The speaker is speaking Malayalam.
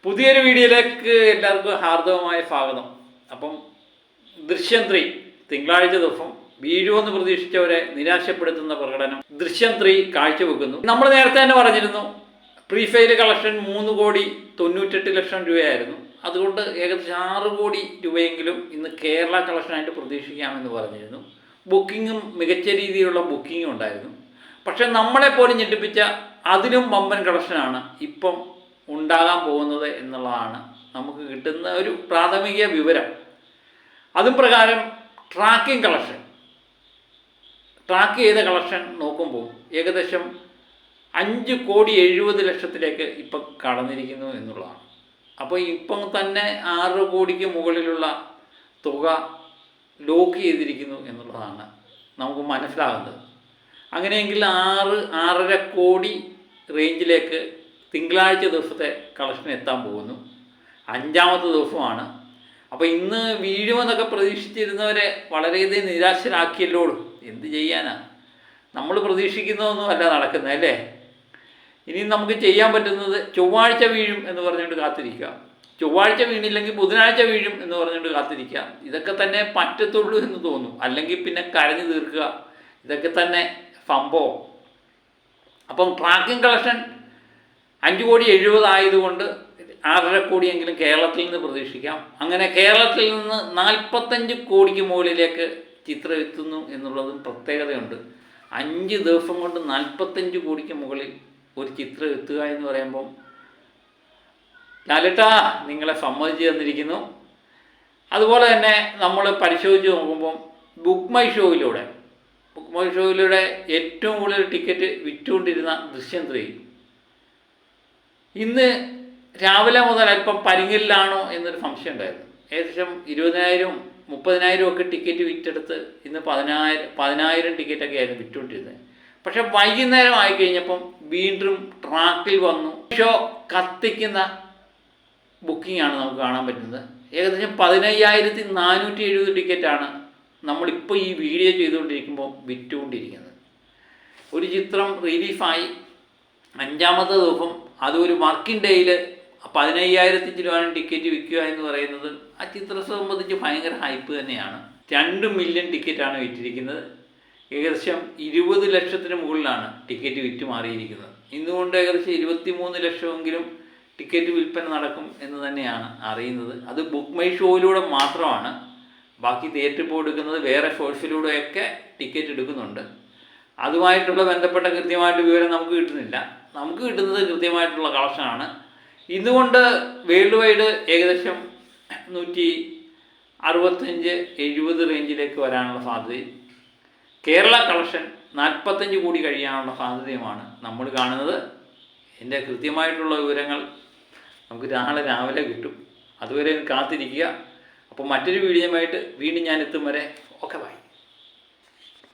പുതിയൊരു വീഡിയോയിലേക്ക് എല്ലാവർക്കും ഹാർദവമായ സ്വാഗതം. അപ്പം ദൃശ്യം 3 തിങ്കളാഴ്ച ദിവസം വീഴുമെന്ന് പ്രതീക്ഷിച്ചവരെ നിരാശപ്പെടുത്തുന്ന പ്രകടനം ദൃശ്യം 3 കാഴ്ചവെക്കുന്നു. നമ്മൾ നേരത്തെ തന്നെ പറഞ്ഞിരുന്നു, പ്രീ സെയിൽ കളക്ഷൻ 3,98,00,000 രൂപയായിരുന്നു. അതുകൊണ്ട് ഏകദേശം 6 കോടി രൂപയെങ്കിലും ഇന്ന് കേരള കളക്ഷനായിട്ട് പ്രതീക്ഷിക്കാമെന്ന് പറഞ്ഞിരുന്നു. ബുക്കിങ്ങും മികച്ച രീതിയിലുള്ള ബുക്കിങ്ങും ഉണ്ടായിരുന്നു. പക്ഷെ നമ്മളെപ്പോലും ഞെട്ടിപ്പിച്ച അതിലും വമ്പൻ കളക്ഷനാണ് ഇപ്പം ഉണ്ടാകാൻ പോകുന്നത് എന്നുള്ളതാണ് നമുക്ക് കിട്ടുന്ന ഒരു പ്രാഥമിക വിവരം. അതും പ്രകാരം ട്രാക്ക് ചെയ്ത കളക്ഷൻ നോക്കുമ്പോൾ ഏകദേശം 5,70,00,000 ഇപ്പം കടന്നിരിക്കുന്നു എന്നുള്ളതാണ്. അപ്പോൾ ഇപ്പം തന്നെ 6 കോടിക്ക് മുകളിലുള്ള തുക ലോക്ക് ചെയ്തിരിക്കുന്നു എന്നുള്ളതാണ് നമുക്ക് മനസ്സിലാകുന്നത്. അങ്ങനെയെങ്കിൽ 6-6.5 കോടി റേഞ്ചിലേക്ക് തിങ്കളാഴ്ച ദിവസത്തെ കളക്ഷൻ എത്താൻ പോകുന്നു. 5ാമത്തെ ദിവസമാണ്. അപ്പോൾ ഇന്ന് വീഴുമെന്നൊക്കെ പ്രതീക്ഷിച്ചിരുന്നവരെ വളരെയധികം നിരാശരാക്കിയല്ലോ. എന്ത് ചെയ്യാനാ, നമ്മൾ പ്രതീക്ഷിക്കുന്നതൊന്നും അല്ല നടക്കുന്നത് അല്ലേ. ഇനി നമുക്ക് ചെയ്യാൻ പറ്റുന്നത് ചൊവ്വാഴ്ച വീഴും എന്ന് പറഞ്ഞുകൊണ്ട് കാത്തിരിക്കുക, ചൊവ്വാഴ്ച വീണില്ലെങ്കിൽ ബുധനാഴ്ച വീഴും എന്ന് പറഞ്ഞുകൊണ്ട് കാത്തിരിക്കുക. ഇതൊക്കെ തന്നെ പറ്റത്തുള്ളൂ എന്ന് തോന്നും. അല്ലെങ്കിൽ പിന്നെ കരഞ്ഞു തീർക്കുക. ഇതൊക്കെ തന്നെ സംഭവം. അപ്പം ട്രാക്കിംഗ് കളക്ഷൻ 5,70,00,000 ആയതുകൊണ്ട് 6.5 കോടിയെങ്കിലും കേരളത്തിൽ നിന്ന് പ്രതീക്ഷിക്കാം. അങ്ങനെ കേരളത്തിൽ നിന്ന് 45 കോടിക്ക് മുകളിലേക്ക് ചിത്രം എത്തുന്നു എന്നുള്ളതും പ്രത്യേകതയുണ്ട്. 5 ദിവസം കൊണ്ട് 45 കോടിക്ക് മുകളിൽ ഒരു ചിത്രം എത്തുക എന്ന് പറയുമ്പം ലാലേട്ടാ നിങ്ങളെ സമ്മതിച്ച് തന്നിരിക്കുന്നു. അതുപോലെ തന്നെ നമ്മൾ പരിശോധിച്ച് നോക്കുമ്പം ബുക്ക് മൈ ഷോയിലൂടെ ഏറ്റവും കൂടുതൽ ടിക്കറ്റ് വിറ്റുകൊണ്ടിരുന്ന ദൃശ്യം 3 ഇന്ന് രാവിലെ മുതൽ അല്പം പരിങ്ങിലാണോ എന്നൊരു സംശയം ഉണ്ടായിരുന്നു. ഏകദേശം 20,000-30,000 ഒക്കെ ടിക്കറ്റ് വിറ്റെടുത്ത് ഇന്ന് 10,000 ടിക്കറ്റൊക്കെ ആയിരുന്നു വിറ്റുകൊണ്ടിരുന്നത്. പക്ഷെ വൈകുന്നേരം ആയിക്കഴിഞ്ഞപ്പം വീണ്ടും ട്രാക്കിൽ വന്നു. ഷോ കത്തിക്കുന്ന ബുക്കിംഗാണ് നമുക്ക് കാണാൻ പറ്റുന്നത്. ഏകദേശം 15,470 ടിക്കറ്റാണ് നമ്മളിപ്പോൾ ഈ വീഡിയോ ചെയ്തുകൊണ്ടിരിക്കുമ്പോൾ വിറ്റുകൊണ്ടിരിക്കുന്നത്. ഒരു ചിത്രം റിലീഫായി 5ാമത്തെ ദിവസം അതൊരു വർക്കിംഗ് ഡേയിൽ 15,000 രൂപയാണ് ടിക്കറ്റ് വിൽക്കുക എന്ന് പറയുന്നത് ആ ചിത്രത്തെ സംബന്ധിച്ച് ഭയങ്കര ഹൈപ്പ് തന്നെയാണ്. 2 മില്യൺ ടിക്കറ്റാണ് വിറ്റിരിക്കുന്നത്. ഏകദേശം 20 ലക്ഷത്തിന് മുകളിലാണ് ടിക്കറ്റ് വിറ്റ് മാറിയിരിക്കുന്നത്. ഇന്നുകൊണ്ട് ഏകദേശം 23 ലക്ഷമെങ്കിലും ടിക്കറ്റ് വിൽപ്പന നടക്കും എന്ന് തന്നെയാണ് അറിയുന്നത്. അത് ബുക്ക് മൈ ഷോയിലൂടെ മാത്രമാണ്. ബാക്കി തിയേറ്ററിൽ പോയി എടുക്കുന്നത് വേറെ സോഴ്സിലൂടെയൊക്കെ ടിക്കറ്റ് എടുക്കുന്നുണ്ട്. അതുമായിട്ടുള്ള ബന്ധപ്പെട്ട കൃത്യമായിട്ട് വിവരം നമുക്ക് കിട്ടുന്നില്ല. നമുക്ക് കിട്ടുന്നത് കൃത്യമായിട്ടുള്ള കളക്ഷനാണ്. ഇന്നുകൊണ്ട് വേൾഡ് വൈഡ് ഏകദേശം 165-70 റേഞ്ചിലേക്ക് വരാനുള്ള സാധ്യതയും കേരള കളക്ഷൻ 45 കോടി കഴിയാനുള്ള സാധ്യതയുമാണ് നമ്മൾ കാണുന്നത്. എൻ്റെ കൃത്യമായിട്ടുള്ള വിവരങ്ങൾ നമുക്ക് നാളെ രാവിലെ കിട്ടും. അതുവരെ കാത്തിരിക്കുക. അപ്പോൾ മറ്റൊരു വീഡിയോയുമായിട്ട് വീണ്ടും ഞാൻ എത്തും വരെ ഓക്കെ ബൈ.